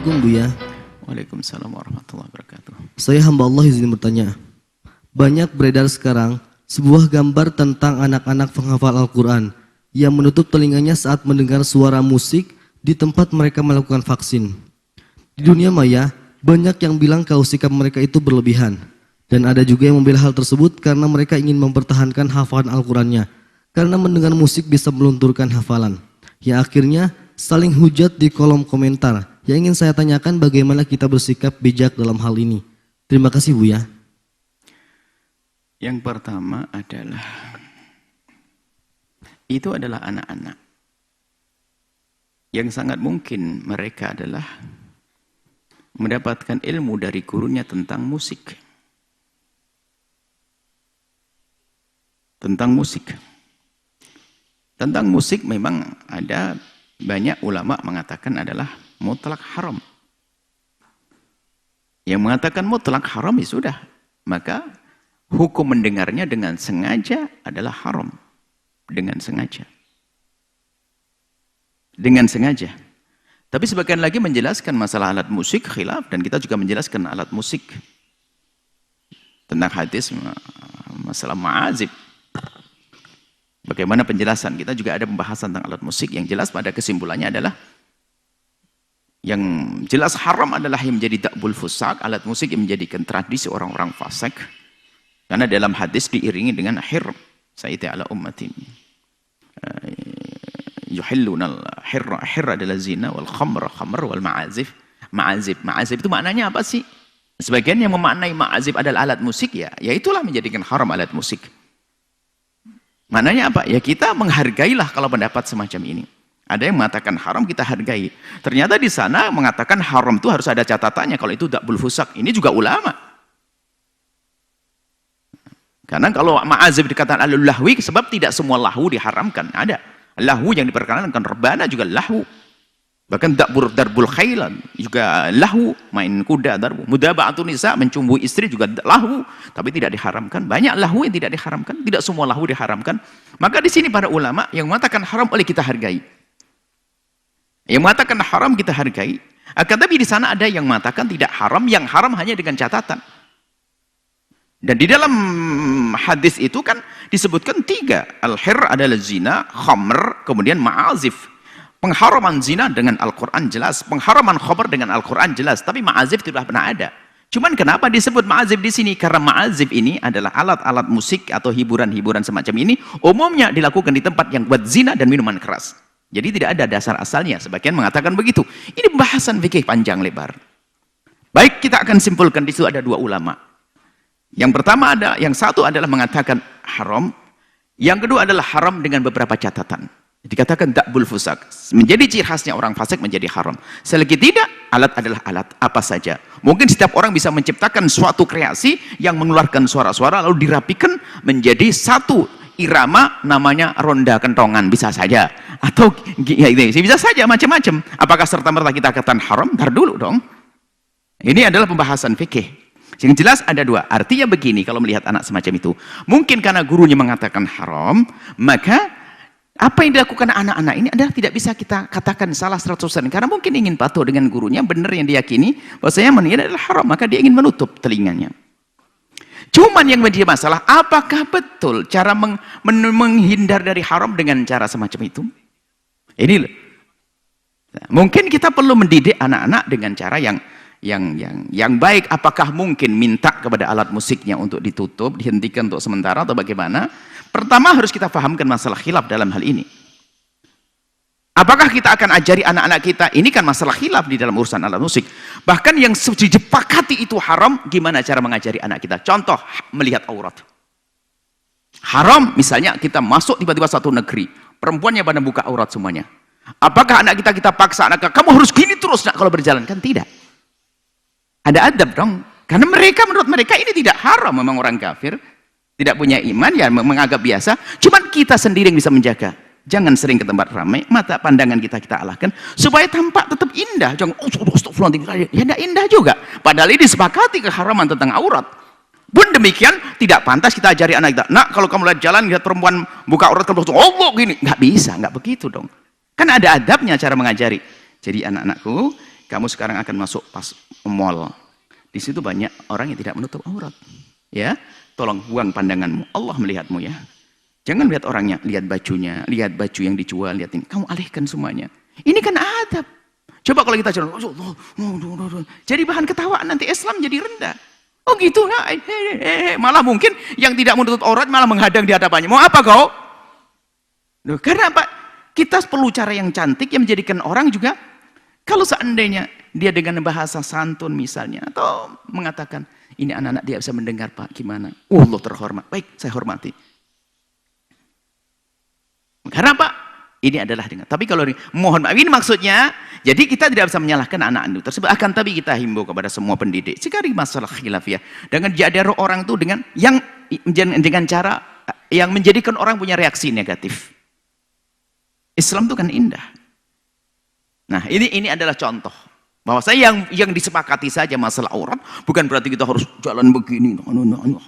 Assalamualaikum Buya. Waalaikumsalam warahmatullahi wabarakatuh. Saya hamba Allah izin bertanya. Banyak beredar sekarang sebuah gambar tentang anak-anak penghafal Al-Quran yang menutup telinganya saat mendengar suara musik di tempat mereka melakukan vaksin. Di dunia maya, banyak yang bilang kalau sikap mereka itu berlebihan. Dan ada juga yang membela hal tersebut karena mereka ingin mempertahankan hafalan Al-Qurannya. Karena mendengar musik bisa melunturkan hafalan. Yang akhirnya saling hujat di kolom komentar. Yang ingin saya tanyakan bagaimana kita bersikap bijak dalam hal ini. Terima kasih Buya. Yang pertama adalah itu adalah anak-anak yang sangat mungkin mereka adalah mendapatkan ilmu dari gurunya tentang musik. Tentang musik. Tentang musik memang ada banyak ulama mengatakan adalah mutlak haram. Yang mengatakan mutlak haram ya sudah, maka hukum mendengarnya dengan sengaja adalah haram. Dengan sengaja. Dengan sengaja. Tapi sebagian lagi menjelaskan masalah alat musik khilaf, dan kita juga menjelaskan alat musik tentang hadis masalah ma'azib. Bagaimana penjelasan? Kita juga ada pembahasan tentang alat musik yang jelas pada kesimpulannya adalah yang jelas haram adalah yang menjadi dakbul fusak, alat musik yang menjadikan tradisi orang-orang fasik. Karena dalam hadis diiringi dengan hir, sayyidi ala ummatin. Yuhillunal hir adalah zina wal khamr wal ma'azif. Ma'azif itu maknanya apa sih? Sebagian yang memaknai ma'azif adalah alat musik ya itulah menjadikan haram alat musik. Maknanya apa? Ya kita menghargailah kalau pendapat semacam ini. Ada yang mengatakan haram, kita hargai. Ternyata di sana mengatakan haram itu harus ada catatannya. Kalau itu dakbul fusak, ini juga ulama. Karena kalau ma'azif dikatakan al-lahwi, sebab tidak semua lahu diharamkan. Ada. Lahu yang diperkenalkan rebana juga lahu. Bahkan darbul khailan juga lahu, main kuda darbu. Mudaba'atun nisa, mencumbui istri juga lahu, tapi tidak diharamkan. Banyak lahu yang tidak diharamkan, tidak semua lahu diharamkan. Maka di sini para ulama yang mengatakan haram oleh kita hargai. Yang mengatakan haram kita hargai. Akan tapi di sana ada yang mengatakan tidak haram, yang haram hanya dengan catatan. Dan di dalam hadis itu kan disebutkan 3. Al-hir adalah zina, khamr, kemudian ma'azif. Pengharaman zina dengan Al-Quran jelas, pengharaman khamr dengan Al-Quran jelas, tapi ma'azif tidak pernah ada. Cuman kenapa disebut ma'azif di sini? Karena ma'azif ini adalah alat-alat musik atau hiburan-hiburan semacam ini, umumnya dilakukan di tempat yang buat zina dan minuman keras. Jadi tidak ada dasar asalnya, sebagian mengatakan begitu. Ini pembahasan fikih panjang lebar. Baik, kita akan simpulkan di situ ada 2 ulama. Yang pertama yang satu adalah mengatakan haram, yang kedua adalah haram dengan beberapa catatan. Dikatakan dakbul fusak, menjadi ciri khasnya orang fasik menjadi haram. Selagi tidak, alat adalah alat apa saja. Mungkin setiap orang bisa menciptakan suatu kreasi yang mengeluarkan suara-suara lalu dirapikan menjadi satu irama namanya ronda kentongan, bisa saja. Atau ya ini bisa saja macam-macam. Apakah serta-merta kita katakan haram? Ntar dulu dong. Ini adalah pembahasan fikih. Yang jelas ada 2. Artinya begini, kalau melihat anak semacam itu, mungkin karena gurunya mengatakan haram, maka apa yang dilakukan anak-anak ini adalah tidak bisa kita katakan salah 100%. Karena mungkin ingin patuh dengan gurunya, benar yang diyakini, bahwasanya ini adalah haram, maka dia ingin menutup telinganya. Cuman yang menjadi masalah, apakah betul cara menghindar dari haram dengan cara semacam itu? Ini loh. Nah, mungkin kita perlu mendidik anak-anak dengan cara yang baik. Apakah mungkin minta kepada alat musiknya untuk ditutup, dihentikan untuk sementara atau bagaimana? Pertama harus kita pahamkan masalah khilaf dalam hal ini. Apakah kita akan ajari anak-anak kita? Ini kan masalah khilaf di dalam urusan alat musik. Bahkan yang dijepakati itu haram, gimana cara mengajari anak kita? Contoh, melihat aurat. Haram, misalnya kita masuk tiba-tiba satu negeri, perempuannya pada buka aurat semuanya. Apakah anak kita paksa, kamu harus gini terus nak kalau berjalan? Kan tidak. Ada adab dong. Karena menurut mereka ini tidak haram, memang orang kafir. Tidak punya iman, ya menganggap biasa. Cuman kita sendiri yang bisa menjaga. Jangan sering ke tempat ramai, mata pandangan kita alahkan. Supaya tampak tetap indah. Jangan, ya tidak indah juga. Padahal ini disepakati keharaman tentang aurat. Pun demikian, tidak pantas kita ajari anak kita. Nak, kalau kamu lihat jalan, lihat perempuan buka aurat, kamu langsung, Allah gini. Nggak bisa, nggak begitu dong. Kan ada adabnya cara mengajari. Jadi anak-anakku, kamu sekarang akan masuk pas mall. Di situ banyak orang yang tidak menutup aurat. Ya, tolong buang pandanganmu. Allah melihatmu ya. Jangan lihat orangnya, lihat bajunya, lihat baju yang dijual, lihat ini. Kamu alihkan semuanya. Ini kan adab. Coba kalau kita jalan, jadi bahan ketawaan nanti Islam jadi rendah. Oh gitu, nah, malah mungkin yang tidak menutup aurat malah menghadang di hadapannya. Mau apa kau? Loh, karena apa? Kita perlu cara yang cantik yang menjadikan orang juga, kalau seandainya dia dengan bahasa santun misalnya, atau mengatakan, ini anak-anak dia bisa mendengar Pak, gimana? Allah terhormat. Baik, saya hormati. Karena Pak, ini adalah dengan. Tapi kalau mohon maaf, ini maksudnya, jadi kita tidak bisa menyalahkan anak-anak tersebut. Akan tapi kita himbau kepada semua pendidik. Sekali masalah khilafiyah. Dengan jadar orang itu dengan cara yang menjadikan orang punya reaksi negatif. Islam itu kan indah. Nah, ini adalah contoh bahwa saya yang disepakati saja masalah aurat bukan berarti kita harus jalan begini,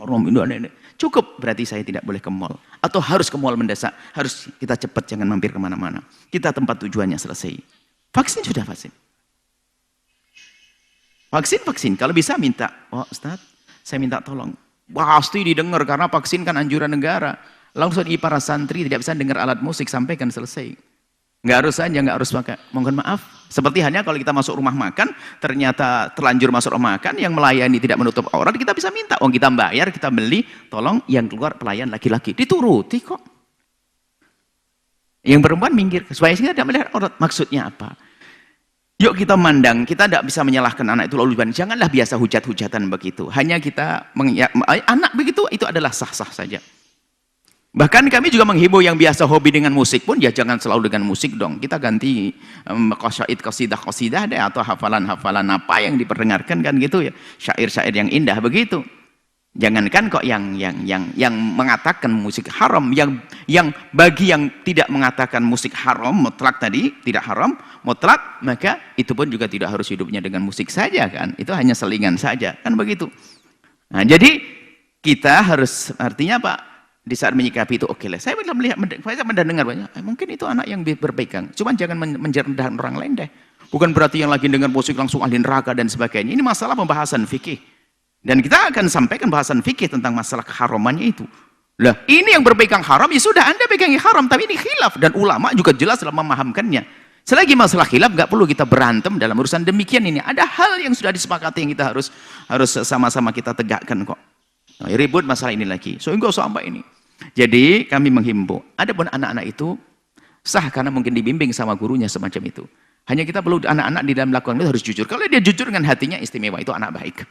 haram ini. Cukup berarti saya tidak boleh ke mall atau harus ke mall mendesak, harus kita cepat jangan mampir kemana-mana. Kita tempat tujuannya selesai. Vaksin sudah vaksin. Vaksin kalau bisa minta, oh Ustaz, saya minta tolong. Pasti didengar karena vaksin kan anjuran negara. Langsung para santri tidak bisa dengar alat musik sampaikan selesai. Nggak harus saja, nggak harus pakai. Mohon maaf. Seperti hanya kalau kita masuk rumah makan, ternyata terlanjur masuk rumah makan, yang melayani tidak menutup aurat, kita bisa minta. Oh kita bayar, kita beli, tolong yang keluar pelayan laki-laki. Dituruti kok. Yang perempuan minggir, supaya kita tidak melihat aurat. Maksudnya apa? Yuk kita mandang, kita tidak bisa menyalahkan anak itu lalu janganlah biasa hujat-hujatan begitu. Hanya kita, anak begitu, itu adalah sah-sah saja. Bahkan kami juga menghimbau yang biasa hobi dengan musik pun, ya jangan selalu dengan musik dong. Kita ganti qasidah deh, atau hafalan-hafalan apa yang diperdengarkan kan gitu ya. Syair-syair yang indah begitu. Jangankan kok yang mengatakan musik haram, yang bagi yang tidak mengatakan musik haram mutlak tadi, tidak haram mutlak, maka itu pun juga tidak harus hidupnya dengan musik saja kan. Itu hanya selingan saja, kan begitu. Nah, jadi kita harus, artinya Pak, di saat menyikapi itu, oke lah. Saya mendengar banyak, mungkin itu anak yang berpegang. Cuman jangan menjerndahan orang lain deh. Bukan berarti yang lagi dengar musik langsung ahli neraka dan sebagainya. Ini masalah pembahasan fikih. Dan kita akan sampaikan bahasan fikih tentang masalah keharamannya itu. Lah, ini yang berpegang haram, ya sudah Anda pegangi haram. Tapi ini khilaf. Dan ulama juga jelas dalam memahamkannya. Selagi masalah khilaf, nggak perlu kita berantem dalam urusan demikian ini. Ada hal yang sudah disepakati yang kita harus sama-sama kita tegakkan kok. Nah, ribut masalah ini lagi. So, enggak sampai ini. Jadi kami menghimbau, adapun anak-anak itu sah karena mungkin dibimbing sama gurunya semacam itu. Hanya kita perlu anak-anak di dalam melakukan itu harus jujur. Kalau dia jujur dengan hatinya istimewa, itu anak baik.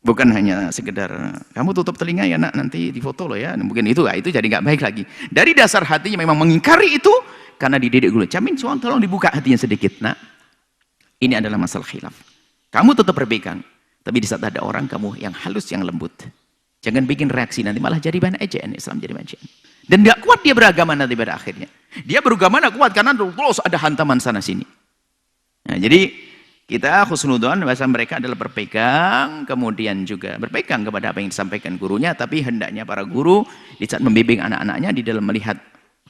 Bukan hanya sekedar kamu tutup telinga ya nak, nanti difoto loh ya. Mungkin itu jadi nggak baik lagi. Dari dasar hatinya memang mengingkari itu karena dididik dulu. Camin tolong dibuka hatinya sedikit. Nah, ini adalah masalah khilaf. Kamu tetap berpegang, tapi di saat ada orang kamu yang halus, yang lembut. Jangan bikin reaksi nanti malah jadi bahan ejaan, Islam jadi bahan ejaan. Dan tidak kuat dia beragama nanti pada akhirnya. Dia beragama tidak kuat karena terus ada hantaman sana sini. Nah, jadi kita husnudzon bahasa mereka adalah berpegang, kemudian juga berpegang kepada apa yang disampaikan gurunya, tapi hendaknya para guru di saat membimbing anak-anaknya di dalam melihat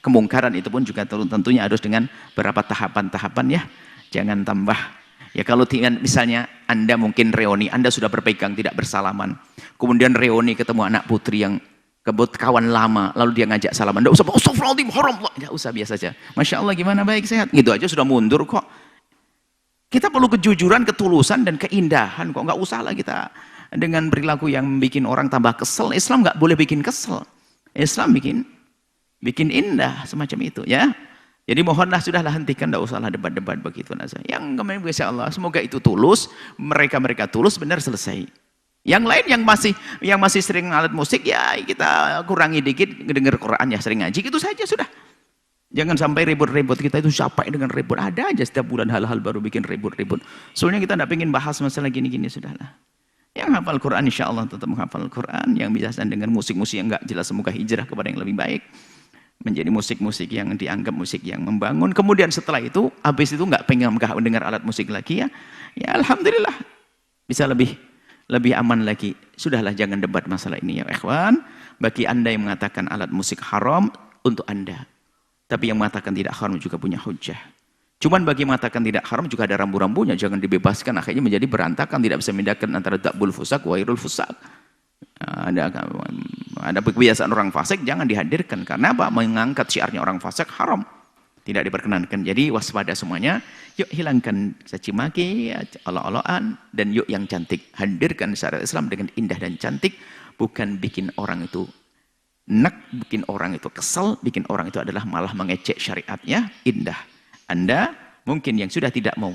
kemungkaran itu pun juga tentunya harus dengan beberapa tahapan-tahapan ya. Jangan tambah. Ya kalau misalnya Anda mungkin reuni, Anda sudah berpegang tidak bersalaman. Kemudian reuni ketemu anak putri yang kawan lama, lalu dia ngajak salaman. Enggak usah, astagfirullahaladzim, haram. Enggak usah, biasa saja. Masya Allah gimana baik sehat. Gitu aja sudah mundur kok. Kita perlu kejujuran, ketulusan, dan keindahan kok. Enggak usah lah kita dengan perilaku yang bikin orang tambah kesel. Islam enggak boleh bikin kesel. Islam bikin indah semacam itu ya. Jadi mohonlah sudahlah hentikan, tidak usahlah debat-debat begitu. Yang kemarin insya Allah semoga itu tulus, mereka tulus benar selesai. Yang lain yang masih sering alat musik ya kita kurangi dikit, dengar Quran ya sering ngaji itu saja sudah. Jangan sampai ribut-ribut, kita itu capek dengan ribut. Ada aja setiap bulan hal-hal baru bikin ribut-ribut. Soalnya kita tidak ingin bahas masalah gini-gini sudahlah. Yang hafal Quran insya Allah tetap menghafal Quran, yang bisa dengan musik-musik yang enggak jelas semoga hijrah kepada yang lebih baik. Menjadi musik-musik yang dianggap musik yang membangun. Kemudian setelah itu, habis itu nggak pengen mendengar alat musik lagi ya. Ya alhamdulillah bisa lebih aman lagi. Sudahlah jangan debat masalah ini ya ikhwan. Bagi Anda yang mengatakan alat musik haram untuk Anda. Tapi yang mengatakan tidak haram juga punya hujah. Cuman bagi mengatakan tidak haram juga ada rambu-rambunya, jangan dibebaskan akhirnya menjadi berantakan, tidak bisa membedakan antara dakbul fusak wa ghairul fusak. Ada kebiasaan orang fasik jangan dihadirkan, karena apa? Mengangkat syiarnya orang fasik haram, tidak diperkenankan. Jadi waspada semuanya, yuk hilangkan caci maki, olok-olokan, dan yuk yang cantik, hadirkan syariat Islam dengan indah dan cantik, bukan bikin orang itu bikin orang itu kesal, bikin orang itu adalah malah mengecek syariatnya indah. Anda mungkin yang sudah tidak mau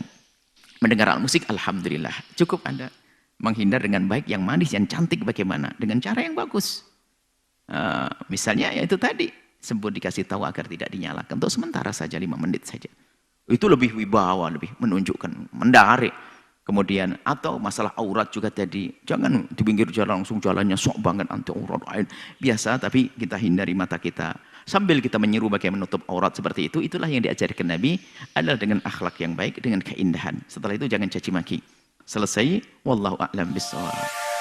mendengar alat musik, alhamdulillah, cukup Anda menghindar dengan baik, yang manis, yang cantik bagaimana? Dengan cara yang bagus. Misalnya ya itu tadi, sebut dikasih tahu agar tidak dinyalakan, untuk sementara saja 5 menit saja. Itu lebih wibawa, lebih menunjukkan, mendarik. Kemudian atau masalah aurat juga tadi, jangan di pinggir jalan langsung jalannya sok banget anti aurat. Biasa tapi kita hindari mata kita. Sambil kita menyeru bagaimana menutup aurat seperti itu, itulah yang diajarkan Nabi adalah dengan akhlak yang baik, dengan keindahan. Setelah itu jangan caci maki. Selesai, wallahu a'lam bishawab.